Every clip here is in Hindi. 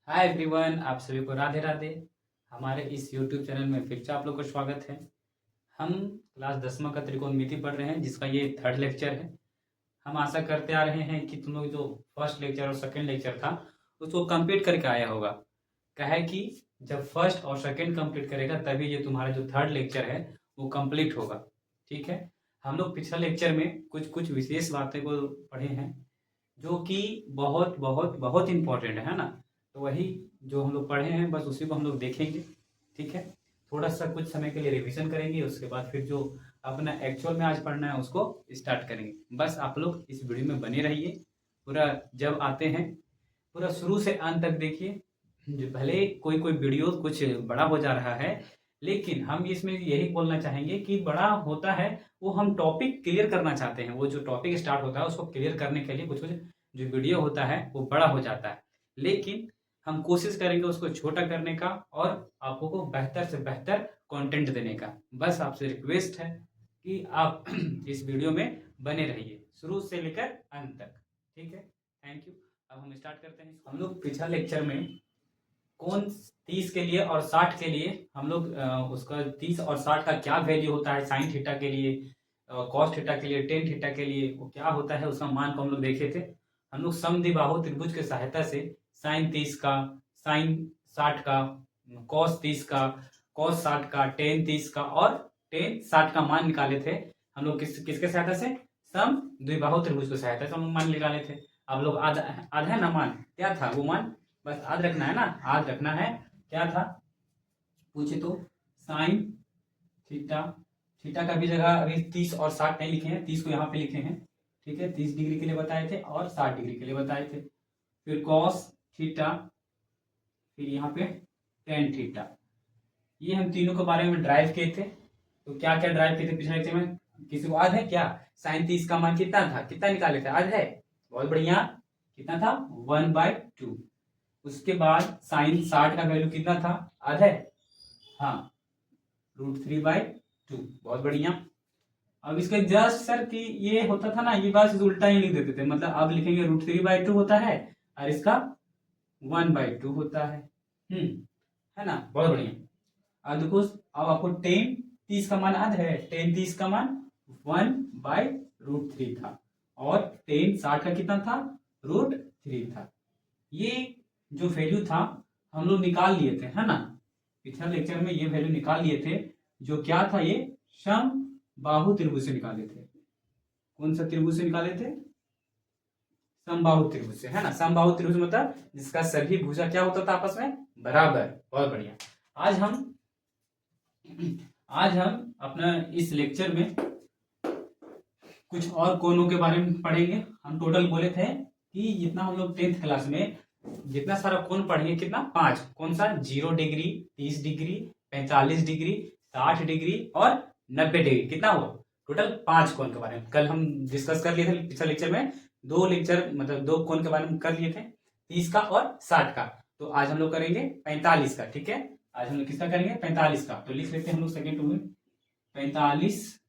हाय एवरीवन, आप सभी को राधे राधे। हमारे इस यूट्यूब चैनल में फिर से आप लोग को स्वागत है। हम क्लास 10वीं का त्रिकोणमिति पढ़ रहे हैं, जिसका ये थर्ड लेक्चर है। हम आशा करते आ रहे हैं कि तुम लोग जो फर्स्ट लेक्चर और सेकंड लेक्चर था उसको कंप्लीट करके आया होगा। क्या है कि जब फर्स्ट और सेकंड कंप्लीट करेगा तभी ये तुम्हारा जो थर्ड लेक्चर है वो कंप्लीट होगा। ठीक है। हम लोग पिछले लेक्चर में कुछ कुछ विशेष बातें को पढ़े हैं जो कि बहुत बहुत बहुत इम्पोर्टेंट है ना। तो वही जो हम लोग पढ़े हैं बस उसी को हम लोग देखेंगे। ठीक है। थोड़ा सा कुछ समय के लिए रिवीजन करेंगे, उसके बाद फिर जो अपना एक्चुअल में आज पढ़ना है उसको स्टार्ट करेंगे। बस आप लोग इस वीडियो में बने रहिए। पूरा जब आते हैं पूरा शुरू से अंत तक देखिए। जो भले कोई कोई वीडियो कुछ बड़ा हो जा रहा है, लेकिन हम इसमें यही बोलना चाहेंगे कि बड़ा होता है वो हम टॉपिक क्लियर करना चाहते हैं। वो जो टॉपिक स्टार्ट होता है उसको क्लियर करने के लिए कुछ कुछ जो वीडियो होता है वो बड़ा हो जाता है, लेकिन हम कोशिश करेंगे उसको छोटा करने का और आपको को बेहतर से बेहतर कंटेंट देने का। बस आपसे रिक्वेस्ट है कि आप इस वीडियो में बने रहिए शुरू से लेकर अंत तक। ठीक है, थैंक यू। अब हम स्टार्ट करते हैं। हम लोग पिछले लेक्चर में कौन 30 के लिए और 60 के लिए हम लोग उसका 30 और 60 का क्या वैल्यू होता है साइन थीटा के लिए, कॉस थीटा के लिए, टेन थीटा के लिए वो क्या होता है उसका मान को हम लोग देखे थे। हम लोग समद्विबाहु त्रिभुज की सहायता से साइन 30 का, साइन 60 का, कॉस 30 का, कॉस 60 का, टेन 30 का और टेन 60 का मान निकाले थे। हम लोग किसके सहायता से? सम द्विबाहु त्रिभुज की सहायता से हम मान निकाले थे। आप लोग आधा आधा ना मान क्या था वो मान बस याद रखना है ना, याद रखना है। क्या था पूछे तो साइन थीटा। थीटा का भी जगह अभी 30 और 60 नहीं लिखे हैं, 30 को यहाँ पे लिखे हैं। ठीक है, 30 डिग्री के लिए बताए थे और 60 डिग्री के लिए बताए थे। फिर कॉस थीटा, फिर यहाँ पे टेन थीटा। ये हम तीनों के बारे में ड्राइव किए थे। तो क्या क्या ड्राइव किए थे पिछले लेक्चर में? किसी को याद है क्या? साइन 30 का मान कितना था, कितना निकाले थे, याद है? बहुत बढ़िया। कितना था? 1/2। उसके बाद साइन 60 का वैल्यू कितना था, याद है? हाँ, √3/2। बहुत बढ़िया। अब इसके जस्ट सर कि ये होता था ना, ये बात उल्टा ही लिख देते थे। मतलब अब लिखेंगे √3/2 होता है और इसका 1/2 होता है। है ना, बहुत बढ़िया। अब देखो, अब आपको टेन 30 का मान याद है? टेन 30 का मान 1/√3 था और टेन 60 का कितना था? √3 था। ये जो वैल्यू था हम लोग निकाल लिए थे, है ना। पिछले लेक्चर में ये वैल्यू निकाल लिए थे। जो क्या था ये? समबाहु त्रिभुज से निकाले थे। कौन सा त्रिभुज से निकाले थे? समबाहु त्रिभुज से, है ना। समबाहु त्रिभुज मतलब जिसका सभी भुजा क्या होता था आपस में? बराबर। बहुत बढ़िया। आज हम अपना इस लेक्चर में कुछ और कोणों के बारे में पढ़ेंगे। हम टोटल बोले थे कि जितना हम लोग 10th क्लास में जितना सारा कोण पढ़ेंगे, कितना? 5। कौन सा? 0 डिग्री, 30 डिग्री, 45 डिग्री, 60 डिग्री और 90 डिग्री। कितना हुआ? टोटल 5 कोण के बारे में कल हम डिस्कस कर लिए थे। पिछले लेक्चर में दो लेक्चर मतलब दो कोण के बारे में कर लिए थे, 30 का और 60 का। तो आज हम लोग करेंगे 45 का। ठीक है, आज हम लोग किसका करेंगे? 45 का। तो लिख लेते हैं हम लोग सेकेंड टू में 45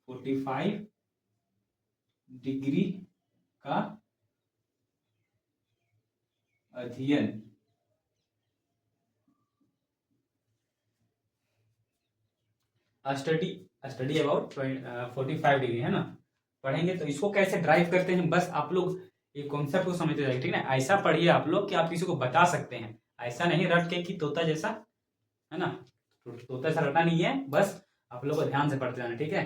45 डिग्री का अध्ययन। स्टडी स्टडी अबाउट 45 डिग्री, है ना, पढ़ेंगे। तो इसको कैसे ड्राइव करते हैं बस आप लोग ये कॉन्सेप्ट को समझते जाइए। ठीक है, ऐसा पढ़िए आप लोग कि आप किसी को बता सकते हैं। ऐसा नहीं रट के कि तोता जैसा, है ना। तोता ऐसा रटना नहीं है, बस आप लोग को ध्यान से पढ़ते जाना। ठीक है।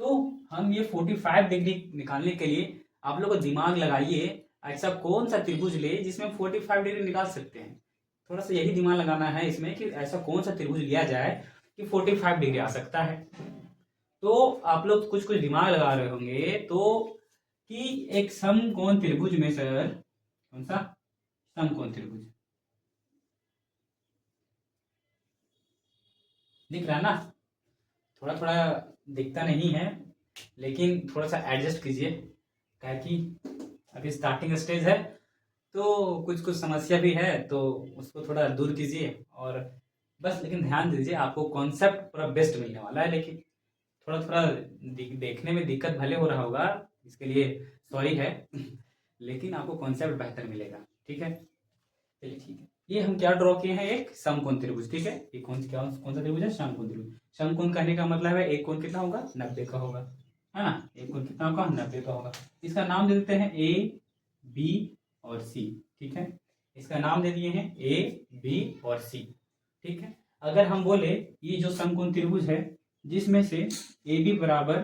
तो हम ये 45 डिग्री निकालने के लिए आप लोग को दिमाग लगाइए। ऐसा कौन सा त्रिभुज ले जिसमें 45 डिग्री निकाल सकते हैं? थोड़ा सा यही दिमाग लगाना है इसमें कि ऐसा कौन सा त्रिभुज लिया जाए कि 45 डिग्री आ सकता है। तो आप लोग कुछ कुछ दिमाग लगा रहे होंगे तो कि एक समकोण त्रिभुज में सर कौन सा समकोण त्रिभुज दिख रहा है ना? थोड़ा थोड़ा दिखता नहीं है, लेकिन थोड़ा सा एडजस्ट कीजिए। क्या कि अभी स्टार्टिंग स्टेज है तो कुछ कुछ समस्या भी है, तो उसको थोड़ा दूर कीजिए और बस। लेकिन ध्यान दीजिए, आपको कॉन्सेप्ट पूरा बेस्ट मिलने वाला है। लेकिन थोड़ा थोड़ा देखने में दिक्कत भले हो रहा होगा, इसके लिए सॉरी है लेकिन आपको कॉन्सेप्ट बेहतर मिलेगा। ठीक है। चलिए ठीक है, ये हम क्या ड्रॉ किए हैं, एक समकोण त्रिभुज। ठीक है, ये कौन सा त्रिभुज है, समकोण त्रिभुज। समकोण कहने का मतलब है एक कोण कितना होगा, 90 का होगा, है ना। एक कोण कितना होगा, 90 का होगा। इसका नाम दे देते हैं ए, बी और सी। ठीक है, इसका नाम दे दिए हैं ए, बी और सी। ठीक है, अगर हम बोले ये जो समकोण त्रिभुज है जिसमें से ए बी बराबर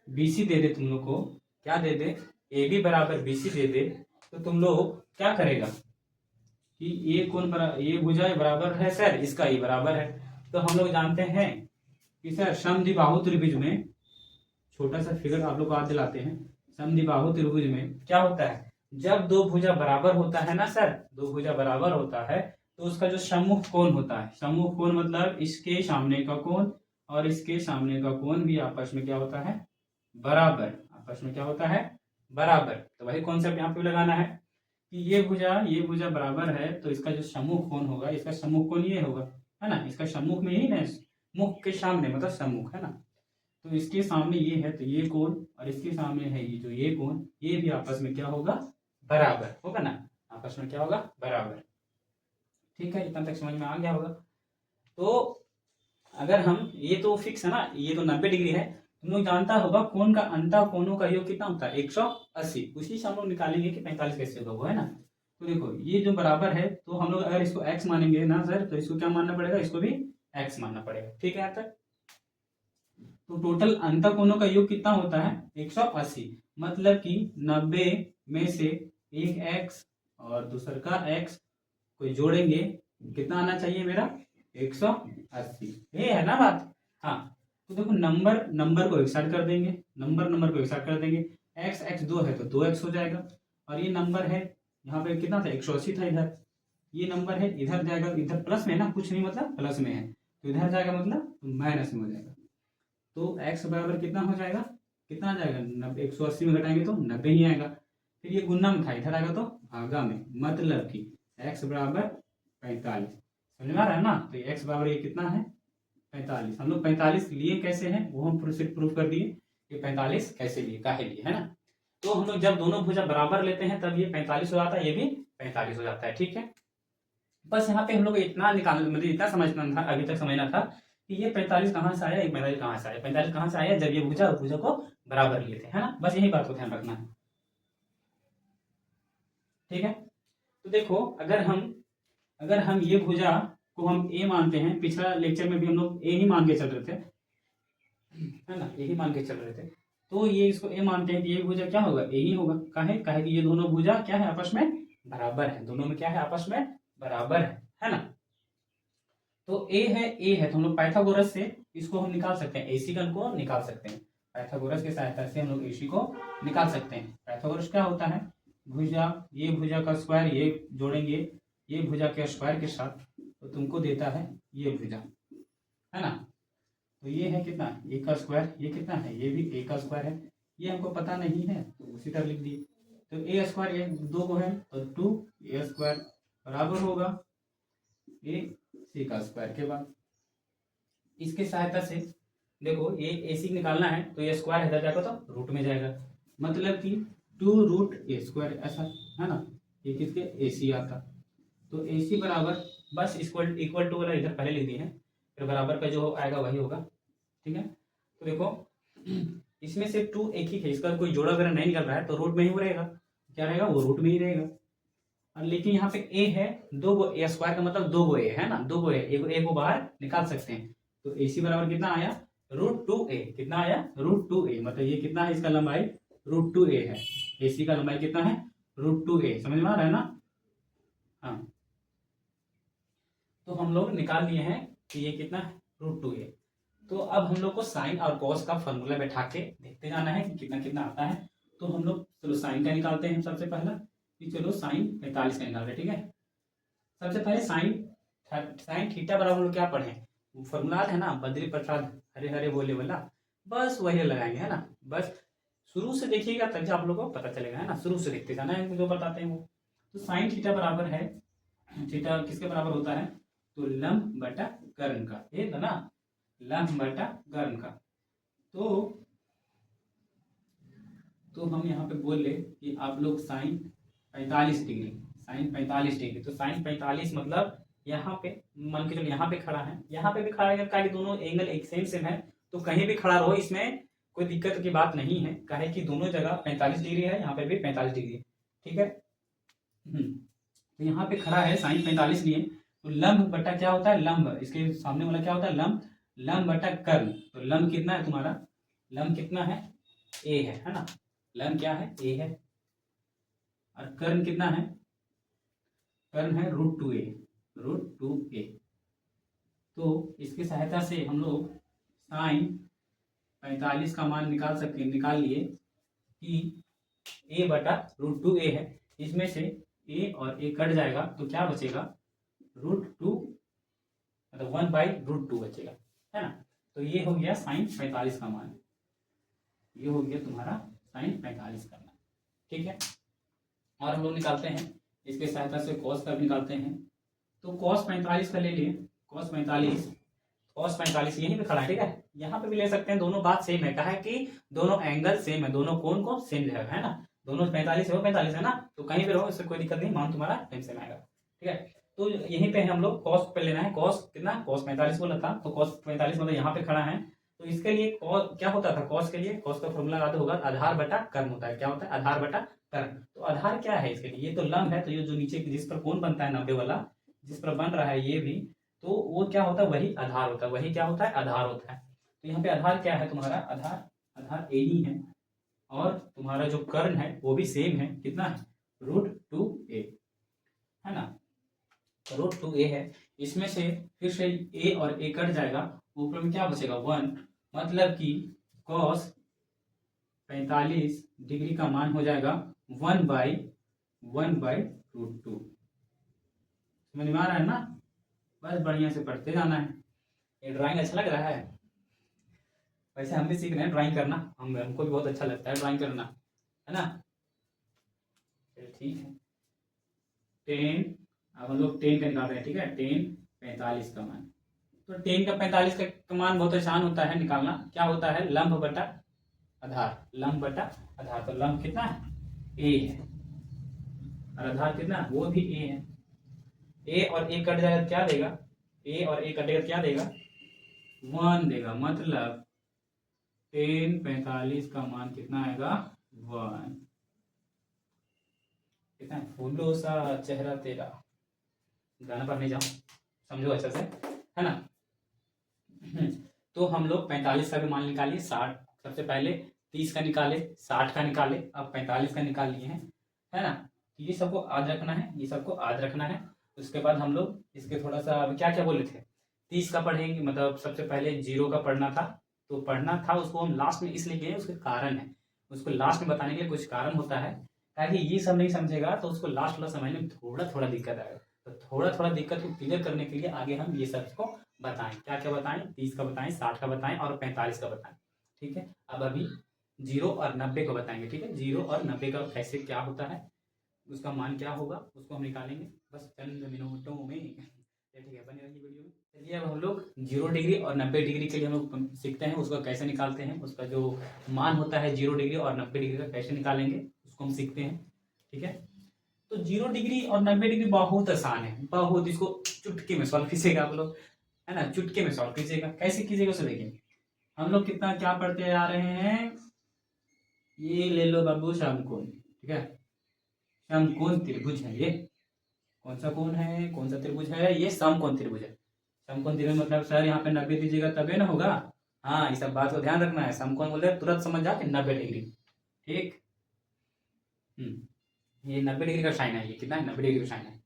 बी सी दे दे, तुम लोग को क्या दे दे, ए बी बराबर बी सी दे दे, तो तुम लोग क्या करेगा कि ये कोण ये भुजा बराबर है सर, इसका ये बराबर है। तो हम लोग जानते हैं कि सर समद्विबाहु त्रिभुज में, छोटा सा फिगर आप लोग को याद दिलाते हैं, समद्विबाहु त्रिभुज में क्या होता है, जब दो भुजा बराबर होता है ना सर, दो भुजा बराबर होता है तो उसका जो सम्मुख कोण होता है, सम्मुख कोण मतलब इसके सामने का कोण और इसके सामने का कोण भी आपस में क्या होता है, बराबर। आपस में क्या होता है, बराबर। तो वही कॉन्सेप्ट यहाँ पे लगाना है कि ये भुजा बराबर है तो इसका जो सम्मुख कोण होगा, इसका सम्मुख कोण ये होगा, है ना। इसका सम्मुख में ही ना, मुख के सामने मतलब सम्मुख, है ना। तो इसके सामने ये है तो ये कोण, और इसके सामने है ये जो ये कोण, ये भी आपस में क्या होगा, बराबर होगा ना। आपस में क्या होगा, बराबर। ठीक है, इतना तक समझ में आ गया होगा। तो अगर हम, ये तो फिक्स है ना, ये तो 90 डिग्री है। तुम लोग जानता होगा कोण का अंतः कोणों का योग कितना होता है, 180। उसी से हम लोग निकालेंगे कि 45 कैसे होगा वो, है ना। तो देखो ये जो बराबर है, तो हम लोग अगर इसको x मानेंगे ना सर, तो इसको क्या मानना पड़ेगा, इसको भी x मानना पड़ेगा। ठीक है यहाँ तक। तो टोटल अंतः कोणों का योग कितना होता है, 180। मतलब कि 90 में से एक x और दूसर का x को जोड़ेंगे, कितना आना चाहिए मेरा, 180। ये है ना बात। हाँ, तो देखो नंबर को एक साइड कर देंगे, नंबर को एक साइड कर देंगे। x 2 है तो 2x हो जाएगा, और ये नंबर है यहाँ पे कितना था, 180 था इधर। ये नंबर है इधर जाएगा, इधर प्लस में है ना, कुछ नहीं मतलब प्लस में है, तो इधर जाएगा मतलब माइनस में हो जाएगा। तो x बराबर कितना हो जाएगा, कितना आ जाएगा, 180 में घटाएंगे तो 90 ही आएगा। फिर ये गुना में था, इधर आएगा तो भागा में, मतलब कि x बराबर 45। समझ में आ रहा है ना। तो x बराबर ये कितना है, 45। हम लोग 45 लिए कैसे हैं वो हम प्रूफ कर दिए कि 45 कैसे लिए, काहे लिए, है ना। तो हम लोग जब दोनों भुजा बराबर लेते हैं तब ये 45 हो जाता है, ये भी 45 हो जाता है। ठीक है, बस यहाँ पे हम लोग इतना निकाल, मतलब इतना समझना था, अभी तक समझना था कि ये 45 कहाँ से आया, एक 45 कहाँ से आया। 45 कहाँ से आया, जब ये भुजा और भुजा को बराबर लिए थे, है ना। बस यही बात को ध्यान रखना है। ठीक है, तो देखो अगर हम ये भुजा को हम ए मानते हैं, पिछला लेक्चर में भी हम लोग ए ही मान के चल रहे थे, है ना, ए ही मान के चल रहे थे। तो ये इसको ए मानते हैं तो ये भुजा क्या होगा, ए ही होगा। काहे काहे कि ये दोनों भुजा क्या है, आपस में बराबर है, दोनों में क्या है, आपस में बराबर है ना। तो ए है तो हम लोग पाइथागोरस से इसको हम निकाल सकते हैं, एसी गण को निकाल सकते हैं। पाइथागोरस की सहायता से हम लोग एसी को निकाल सकते हैं। पाइथागोरस क्या होता है, ये भुजा का स्क्वायर ये जोड़ेंगे ये भुजा के स्क्वायर के साथ, तो तुमको देता है ये भुजा, है ना। तो ये है कितना, ए का स्क्वायर, ये कितना है, ये भी ए का स्क्वायर है। ये हमको पता नहीं है तो उसी तरह लिख दिए। तो ए स्क्वायर ये दो को है तो 2a स्क्वायर बराबर होगा ए सी का स्क्वायर के बाद। इसके सहायता से देखो ये ए सी निकालना है तो ये स्क्वायर इधर जाएगा तो रूट में जाएगा, मतलब कि 2√a स्क्वायर ऐसा, है ना। ये किसके, ए सी आता। तो ए सी बराबर, बस इक्वल टू वाला इधर पहले लिख दिए हैं, फिर बराबर का जो आएगा वही होगा। ठीक है, तो देखो इसमें से 2 एक ही है, इसका कोई जोड़ा वगैरह नहीं निकल रहा है तो रूट में ही वो रहेगा, क्या रहेगा, वो रूट में ही रहेगा। और लेकिन यहाँ पे ए है, दो गो ए स्क्वायर का मतलब दो गो ए है ना, दो गो ए को बाहर निकाल सकते हैं। तो ए सी बराबर कितना आया, √2a। कितना आया, √2a, मतलब ये कितना है, इसका लंबाई √2a है। ए सी का लंबाई कितना है, √2a। समझ में आ रहा है ना। हाँ, तो हम लोग निकाल लिए हैं कि ये कितना है, √2a। तो अब हम लोग को साइन और कॉस का फॉर्मूला बैठा के देखते जाना है कि कितना कितना आता है। तो हम लोग चलो साइन का निकालते हैं सबसे पहला, कि चलो साइन 45 का निकाल रहे। ठीक है, सबसे पहले साइन थीटा बराबर हम लोग क्या पढ़े, फॉर्मूला है ना, बद्री प्रसाद हरे हरे बोले वाला, बस वही लगाएंगे, है ना। बस शुरू से देखिएगा तभी आप लोगों को पता चलेगा, है ना। शुरू से देखते जाना है जो बताते हैं वो। तो साइन थीटा बराबर है, थीटा किसके बराबर होता है, तो लंब बटा कर्ण का, ये था ना, लंब बटा कर्ण का। तो हम यहाँ पे बोल ले कि आप लोग साइन 45 डिग्री, साइन 45 डिग्री। तो साइन 45 मतलब यहाँ पे मान के चलो यहाँ पे खड़ा है, यहाँ पे भी खड़ा है, काहे कि दोनों एंगल एक सेम है, तो कहीं भी खड़ा रहो इसमें कोई दिक्कत की बात नहीं है, काहे कि दोनों जगह 45 डिग्री है, यहाँ पे भी 45 डिग्री है, ठीक है। तो यहाँ पे खड़ा है साइन 45 लिए, तो लंब बटा क्या होता है, लंब, इसके सामने वाला क्या होता है, लंब, लंब बटा कर्ण। तो लंब कितना है तुम्हारा, लंब कितना है, ए है ना, लंब क्या है, ए है, और कर्ण कितना है, कर्ण है √2a, √2a। तो इसकी सहायता से हम लोग साइन 45 का मान निकाल लिए कि a बटा √2a है, इसमें से a और a कट जाएगा तो क्या बचेगा, √2 मतलब 1/√2 बचेगा, है ना। तो ये हो गया साइन 45 का मान, ये हो गया तुम्हारा साइन 45 का मान, ठीक है। और हम लोग निकालते हैं इसके सहायता से कॉस का भी निकालते हैं। तो कॉस 45 का ले लिए, कॉस 45 यहीं पे खड़ा है, ठीक है, यहाँ पे भी ले सकते हैं, दोनों बात सेम है, कहा है कि दोनों एंगल सेम है, दोनों कोण को सेम जगह है ना, दोनों 45 है ना, तो कहीं भी रहो इससे कोई दिक्कत नहीं, मान तुम्हारा सेम आएगा, ठीक है। तो यहीं पे हम लोग कॉस पे लेना है, कॉस कितना, कॉस 45 बोला था, तो कॉस 45 मतलब यहाँ पे खड़ा है, तो इसके लिए क्या होता था, कॉस के लिए कॉस का फॉर्मूला याद होगा, आधार बटा कर्म होता है, क्या होता है, आधार बटा कर्म। तो आधार क्या है इसके लिए, ये तो लंब है, तो ये जो नीचे जिस पर कोण बनता है 90 वाला, जिस पर बन रहा है ये भी, तो वो क्या होता है, वही आधार होता है, वही क्या होता है, आधार होता है। तो यहाँ पे आधार क्या है तुम्हारा, आधार ए ही है, और तुम्हारा जो कर्ण है वो भी सेम है, कितना है, √2a, है ना, √2a है। इसमें से फिर से a और a कट जाएगा, ऊपर में क्या बचेगा, 1, मतलब कि cos 45 डिग्री का मान हो जाएगा 1/√2। समझ में आ रहा है ना, बस बढ़िया से पढ़ते जाना है। ये ड्राइंग अच्छा लग रहा है, वैसे हम भी सीख रहे हैं ड्राइंग करना, हमको भी बहुत अच्छा लगता है ड्राइंग करना, है ना। ठीक है, 10, अब हम लोग 10 का निकाल रहे हैं, ठीक है, 10 45 का मान। तो 10 का 45 का मान बहुत आसान होता है निकालना, क्या होता है, लंब बटा आधार, लंब बटा आधार। तो लंब कितना है, a है, और आधार कितना है, वो भी a है, a और a कट जाएगा क्या देगा, a और a कटेगा क्या देगा, 1 देगा, मतलब 10 45 का मान कितना आएगा, 1। कितना फूलों सा चेहरा तेरा, गाना पर नहीं जाओ, समझो अच्छे से, है ना। तो हम लोग 45 का भी मान निकालिए, 60 सबसे पहले 30 का निकाले, 60 का निकाले, अब 45 का निकाल लिए हैं, है ना। ये सबको याद रखना है, ये सबको याद रखना है। उसके बाद हम लोग इसके थोड़ा सा क्या क्या बोले थे, 30 का पढ़ेंगे, मतलब सबसे पहले 0 का पढ़ना था, तो पढ़ना था उसको हम लास्ट में इसलिए गए, उसके कारण है, उसको लास्ट में बताने के लिए कुछ कारण होता है, ताकि ये सब नहीं समझेगा तो उसको लास्ट वाला समझने में थोड़ा दिक्कत आएगा। तो थोड़ा दिक्कत को क्लियर करने के लिए आगे हम ये सब को बताएं, क्या क्या बताएं, 30 का बताएं, 60 का बताएं और 45 का बताएं, ठीक है। अब अभी 0 और 90 को बताएंगे, ठीक है, 0 और 90 का कैसे क्या होता है, उसका मान क्या होगा, उसको हम निकालेंगे बस चंद मिनटों में, ठीक है, बने रहिए वीडियो में। चलिए अब हम लोग 0 डिग्री और 90 डिग्री के लिए हम लोग सीखते हैं, उसको कैसे निकालते हैं, उसका जो मान होता है 0 डिग्री और 90 डिग्री का कैसे निकालेंगे उसको हम सीखते हैं, ठीक है। तो 0 डिग्री और 90 डिग्री बहुत आसान है, बहुत, इसको चुटकी में सॉल्व कीजिएगा आप लोग, है ना, चुटकी में सॉल्व कीजिएगा, कैसे कीजिएगा उसे देखिए। हम लोग कितना क्या पढ़ते आ रहे हैं, ये ले लो बाबू समकोण, ठीक है, समकोण त्रिभुज है, ये कौन सा कोण है, कौन सा त्रिभुज है, ये समकोण त्रिभुज है। समकोण त्रिभुज मतलब सर यहाँ पे 90 दीजिएगा तबे ना होगा, हाँ, इस सब बात को ध्यान रखना है, समकोण बोले तुरंत समझ जाते 90 डिग्री, ठीक। ये 90 डिग्री का साइन है, ये कितना है, 90 डिग्री का साइन है।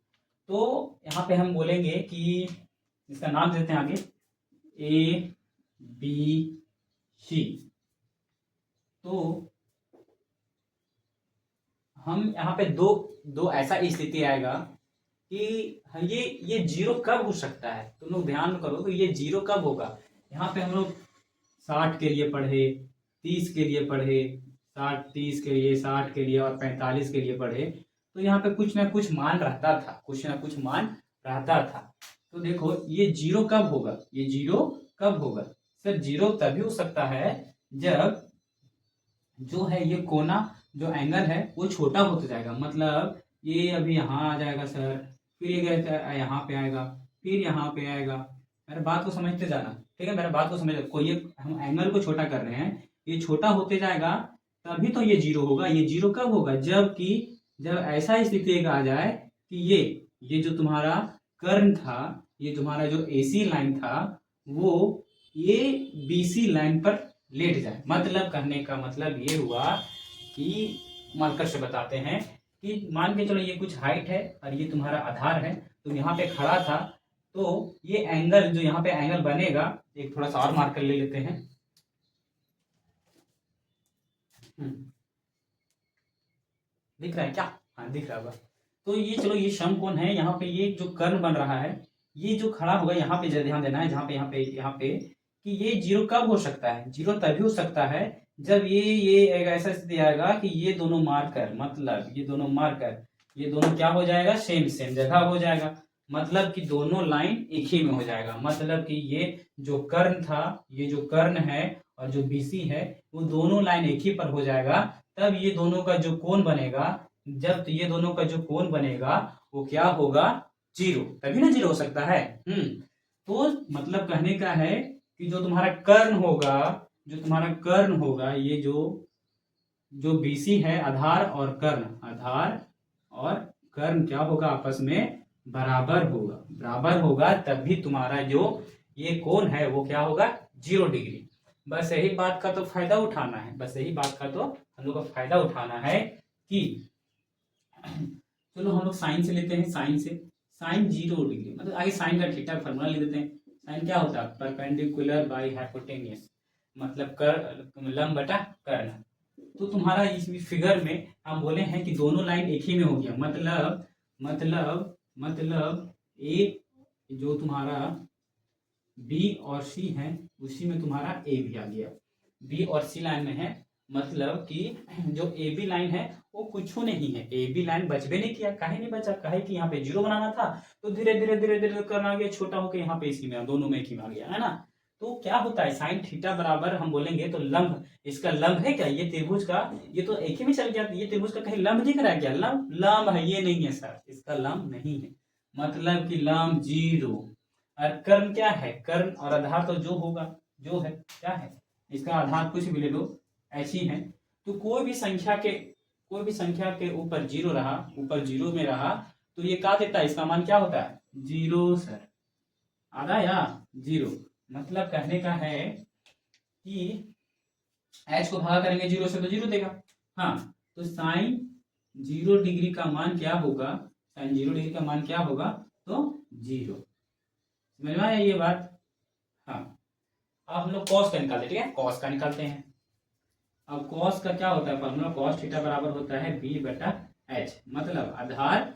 तो यहाँ पे हम बोलेंगे कि इसका नाम देते हैं आगे ABC। तो हम यहाँ पे दो ऐसा स्थिति आएगा कि ये 0 कब हो सकता है, तुम लोग ध्यान करो कि ये 0 कब होगा। यहाँ पे हम लोग 60 के लिए पढ़े, 30 के लिए पढ़े, 30 के लिए, 60 के लिए और 45 के लिए पढ़े, तो यहाँ पे कुछ ना कुछ मान रहता था, कुछ ना कुछ मान रहता था। तो देखो ये 0 कब होगा, ये 0 कब होगा, सर 0 तभी हो सकता है जब जो है ये कोना जो एंगल है वो छोटा होता जाएगा, मतलब ये अभी यहाँ आ जाएगा सर, फिर ये गए यहाँ पे आएगा, फिर यहाँ पे आएगा। मेरे बात को समझते जाना, ठीक है, मेरे बात को समझ। कोई एक हम एंगल को छोटा कर रहे हैं, ये छोटा होते जाएगा तभी तो ये जीरो होगा। ये जीरो कब होगा, जब ऐसा स्थिति आ जाए कि ये जो तुम्हारा कर्ण था, ये तुम्हारा जो AC लाइन था, वो ये BC लाइन पर लेट जाए। मतलब कहने का मतलब ये हुआ कि मार्कर से बताते हैं कि मान के चलो ये कुछ हाइट है और ये तुम्हारा आधार है, तुम यहाँ पे खड़ा था, तो ये एंगल जो यहाँ पे एंगल बनेगा, एक थोड़ा सा और मार्कर ले लेते हैं। दिख रहा है क्या? हाँ दिख रहा होगा। तो ये चलो ये समकोण है, यहाँ पे ये जो कर्ण बन रहा है, ये जो खड़ा होगा यहाँ पे ध्यान देना है, जहाँ पे यहाँ पे कि ये जीरो कब हो सकता है, जीरो तभी हो सकता है जब ये एक ऐसा स्थिति आएगा कि ये दोनों मार्कर, मतलब ये दोनों मार्कर, ये दोनों क्या हो जाएगा, सेम जगह हो जाएगा। मतलब कि दोनों लाइन एक ही में हो जाएगा। मतलब कि ये जो कर्ण था, ये जो कर्ण है और जो BC है, वो दोनों लाइन एक ही पर हो जाएगा। तब ये दोनों का जो कोण बनेगा, जब ये दोनों का जो कोण बनेगा वो क्या होगा, जीरो। तभी ना जीरो हो सकता है। तो मतलब कहने का है कि जो तुम्हारा कर्ण होगा, जो तुम्हारा कर्ण होगा, ये जो BC है, आधार और कर्ण क्या होगा, आपस में बराबर होगा तभी तुम्हारा जो ये कोण है वो क्या होगा, 0 डिग्री। बस यही बात का तो फायदा उठाना है, बस यही बात का तो हम लोग को फायदा उठाना है कि चलो हम लोग साइन से लेते हैं। साइन 0 डिग्री, मतलब आगे साइन का थीटा फॉर्मूला ले देते हैं। साइन क्या होता है, परपेंडिकुलर बाई हाइपोटेन्यूस, मतलब लंब बटा कर्ण। तो तुम्हारा इस फिगर में हम बोले हैं कि दोनों लाइन एक ही में हो गया। मतलब ए जो तुम्हारा B और C है, उसी में तुम्हारा A भी आ गया। B और C लाइन में है, मतलब कि जो AB लाइन है वो कुछ नहीं है। AB लाइन बचबे नहीं किया। काहे नहीं बचा, काहे कि यहाँ पे जीरो बनाना था, तो धीरे धीरे करना गया, छोटा होकर यहाँ पे इसी में दोनों में एक ही में आ गया, है ना। तो क्या होता है, साइन थीटा बराबर हम बोलेंगे तो लंब, इसका लंब है क्या, ये त्रिभुज का, ये तो एक ही में चल गया। ये त्रिभुज का कहीं लंब दिख रहा है क्या, लंब है, ये नहीं है सर, इसका लंब नहीं है। मतलब कि लंब 0। और कर्ण क्या है, कर्ण और आधार तो जो होगा, जो है क्या है, इसका आधार कुछ भी ले लो, ऐसी है। तो कोई भी संख्या के ऊपर 0 रहा, ऊपर 0 में रहा, तो ये क्या देता है, इसका मान क्या होता है, 0 सर। आधा या 0। मतलब कहने का है कि h को भागा करेंगे 0 से तो 0 देगा। हाँ, तो साइन 0 डिग्री का मान क्या होगा, साइन 0 डिग्री का मान क्या होगा, तो 0। समझ में आया ये बात। हाँ, अब हम लोग कॉस का निकालते, ठीक है, कॉस का निकालते हैं। अब कॉस का क्या होता है फॉर्मूला, कॉस थीटा बराबर होता है B बटा H, मतलब आधार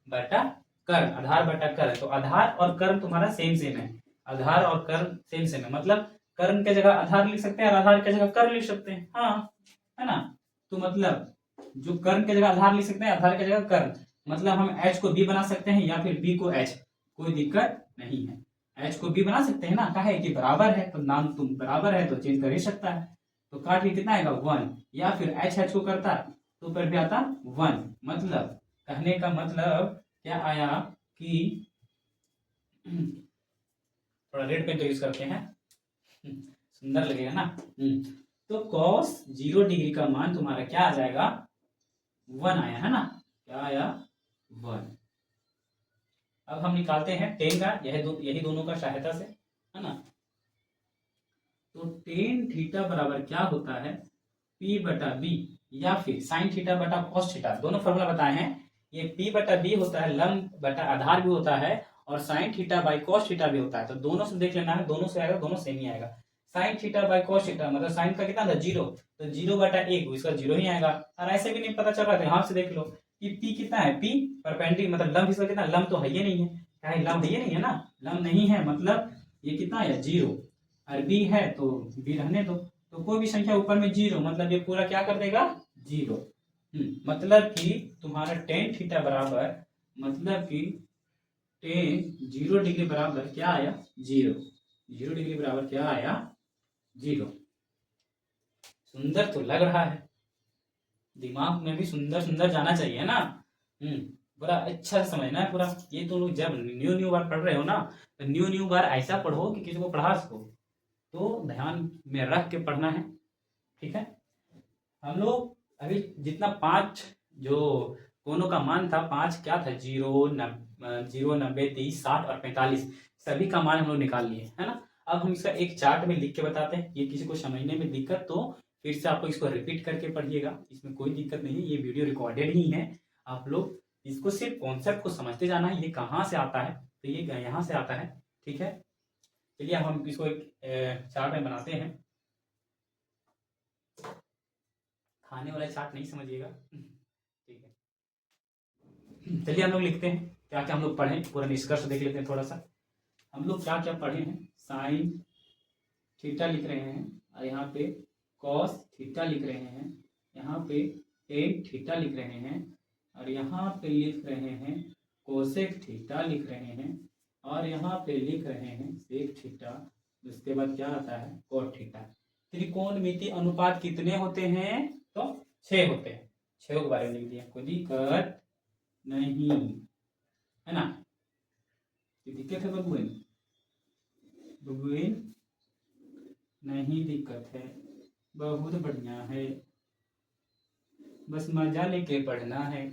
बटा कर्ण। तो आधार और कर्ण तुम्हारा सेम है, आधार और कर्ण सेम है। मतलब कर्ण के जगह आधार लिख सकते हैं और आधार के जगह कर्ण लिख सकते हैं, हाँ, है ना। तो मतलब जो कर्ण के जगह आधार लिख सकते हैं, आधार के जगह कर्ण, मतलब हम H को B बना सकते हैं या फिर B को H, कोई दिक्कत नहीं है। H को B बना सकते हैं ना, कहा है कि बराबर है, तो नाम तुम बराबर है तो चेंज कर ही सकता है। तो काट के कितना आएगा 1, या फिर H को करता तो पर भी आता 1। मतलब कहने का मतलब क्या आया कि थोड़ा रेड पेन तो यूज करते हैं, सुंदर लगेगा ना। तो cos 0 डिग्री का मान तुम्हारा क्या आ जाएगा, 1 आया, है ना, क्या आया, 1। अब हम निकालते हैं टेन का, यही दोनों का सहायता से, है ना। तो टेन थीटा बराबर क्या होता है, P बटा B, या फिर साइन थीटा बटा कॉस थीटा, दोनों फॉर्मूला बताए हैं। ये P बटा B होता है, लंब बटा आधार भी होता है, और sine theta by cos theta भी होता है। तो दोनों से देख लेना है, दोनों से आएगा, दोनों सेम ही आएगा। Sine theta by cos theta मतलब साइन का कितना था 0, तो 0 बटा 1, इसका 0 ही आएगा। और ऐसे भी नहीं पता चल रहा था, यहाँ से देख लो कि P कितना है, P परपेंडिकुलर, मतलब लंब इसका कितना, लंब तो है ये नहीं है, क्या है, लंब है ये नहीं है ना, लंब नहीं है, मतलब ये कितना है 0, और B है तो B रहने दो। तो कोई भी संख्या ऊपर में 0, मतलब ये पूरा क्या कर देगा 0। मतलब कि तुम्हारा टेन थीटा बराबर, मतलब कि टेन 0 डिग्री बराबर क्या आया 0, 0 डिग्री बराबर क्या आया 0। सुंदर तो लग रहा है, दिमाग में भी सुंदर सुंदर जाना चाहिए ना। पूरा अच्छा से समझना है पूरा। ये तुम लोग जब न्यू बार पढ़ रहे हो ना, तो न्यू बार ऐसा पढ़ो कि किसी को पढ़ा सको, तो ध्यान में रख के पढ़ना है, ठीक है। हम लोग अभी जितना 5 जो कोनों का मान था, 5 क्या था, 0, 90, 30, 60 और 45, सभी का मान हम लोग निकाल लिए, है ना। अब हम इसका एक चार्ट में लिख के बताते हैं। ये किसी को समझने में दिक्कत तो फिर से आप लोग इसको रिपीट करके पढ़िएगा, इसमें कोई दिक्कत नहीं है, ये वीडियो रिकॉर्डेड ही है। आप लोग इसको सिर्फ कॉन्सेप्ट को समझते जाना है, ये कहाँ से आता है, तो ये यहाँ से आता है, ठीक है। चलिए अब हम इसको एक चार्ट में बनाते हैं। खाने वाला चार्ट नहीं समझिएगा, ठीक है। चलिए हम लोग लिखते हैं क्या क्या हम लोग पढ़े, पूरा निष्कर्ष देख लेते हैं थोड़ा सा। हम लोग क्या क्या पढ़े हैं, साइन थीटा लिख रहे हैं, और यहाँ पे कॉस थीटा लिख रहे हैं, यहाँ पे टेन थीटा लिख रहे हैं, और यहाँ पे लिख रहे हैं कोसेक थीटा लिख रहे हैं, और यहाँ पे लिख रहे हैं सेक थीटा। उसके बाद क्या आता है, कोट थीटा। त्रिकोणमिति अनुपात कितने होते हैं, तो 6 होते हैं। 6 के बारे में लिख दिया, कोई दिक्कत नहीं है ना। दिक्कत है बबुएन, बबुएन नहीं दिक्कत है, बहुत बढ़िया है, बस मजा लेके पढ़ना है।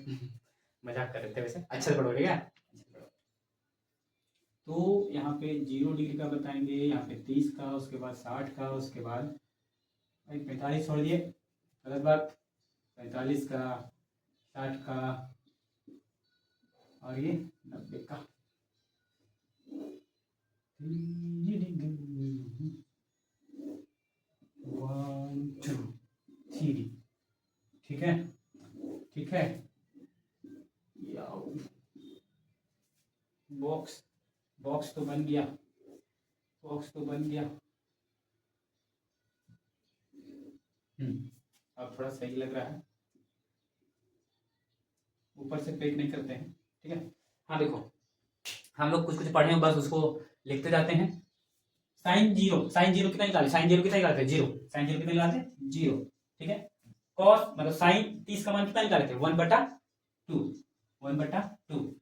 मजाक कर रहे थे वैसे, अच्छा से पढ़ोगे क्या। तो यहाँ पे 0 डिग्री का बताएंगे, यहाँ पे 30 का, उसके बाद 60 का, उसके बाद 45 छोड़ दिए, गलत बात, 45 का, 60 का, और ये 90 का। 1 2 3, ठीक है, ठीक है। बॉक्स तो बन गया, बॉक्स तो बन गया। अब थोड़ा सही लग रहा है, ऊपर से पेट नहीं करते हैं, ठीक है। हाँ देखो, हम लोग कुछ कुछ पढ़े हैं, बस उसको लिखते जाते हैं। साइन जीरो कितना निकाले, साइन जीरो कितना निकालते हैं, 0, साइन जीरो कितना निकालते हैं, 0, ठीक है। कॉस मतलब साइन 30 का मान कितना निकाले थे, 1/2, 1/2।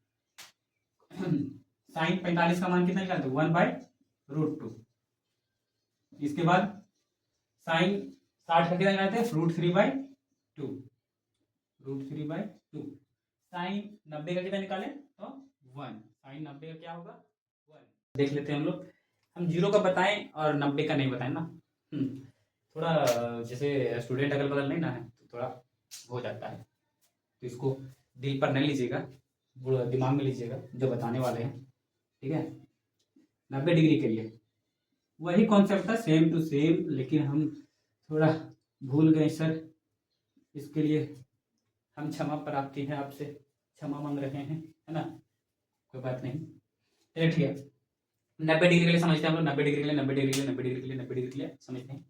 साइन 45 का मान कितना निकालते हैं, 1/√2। इसके बाद साइन 60 का कितना निकालते हैं, √3/2, √3/2। साइन 90 का कितना निकाले, तो 1, साइन 90 का क्या होगा, 1। देख लेते हैं हम लोग, हम 0 का बताएं और 90 का नहीं बताएं ना। थोड़ा जैसे स्टूडेंट अगल बगल नहीं ना है, तो थोड़ा हो जाता है, तो इसको दिल पर नहीं लीजिएगा, दिमाग में लीजिएगा जो बताने वाले हैं, ठीक है। 90 डिग्री के लिए वही कॉन्सेप्ट था, सेम टू सेम, लेकिन हम थोड़ा भूल गए सर, इसके लिए हम क्षमा प्राप्ति है, आपसे क्षमा मांग रहे हैं, है ना, कोई बात नहीं। चलिए ठीक है, 90 डिग्री के लिए समझते हैं हम लोग, 90 डिग्री के लिए, 90 डिग्री के लिए, 90 डिग्री के लिए, 90 डिग्री के लिए समझते हैं।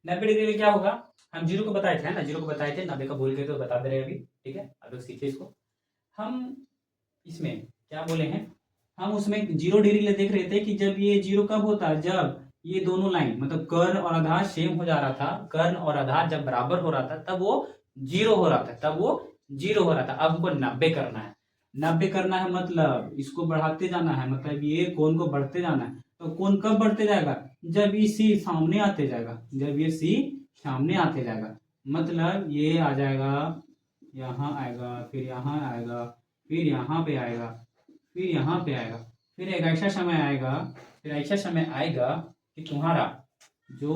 90 डिग्री के लिए क्या होगा, हम 0 को बताए थे ना, 0 को बताए थे, 90 का भूल गए तो बता दे रहे हैं अभी, ठीक है। अब सीखिए इसको। हम इसमें क्या बोले हैं, हम उसमें 0 डिग्री के लिए देख रहे थे कि जब ये 0 कब होता है, जब ये दोनों लाइन मतलब कर्ण और आधार सेम हो जा रहा था, कर्ण और आधार जब बराबर हो रहा था तब वो 0 हो रहा था, तब वो 0 हो रहा था। अब हमको 90 करना है, 90 करना है मतलब इसको बढ़ाते जाना है, मतलब ये कोण को बढ़ते जाना है। तो कोण कब बढ़ते जाएगा, जब ये सी सामने आते जाएगा, जब ये सी सामने आते जाएगा, मतलब ये आ जाएगा, यहाँ आएगा, फिर यहाँ आएगा, फिर यहाँ पे आएगा, फिर यहाँ पे आएगा, फिर एक ऐसा समय आएगा, फिर ऐसा समय आएगा कि तुम्हारा जो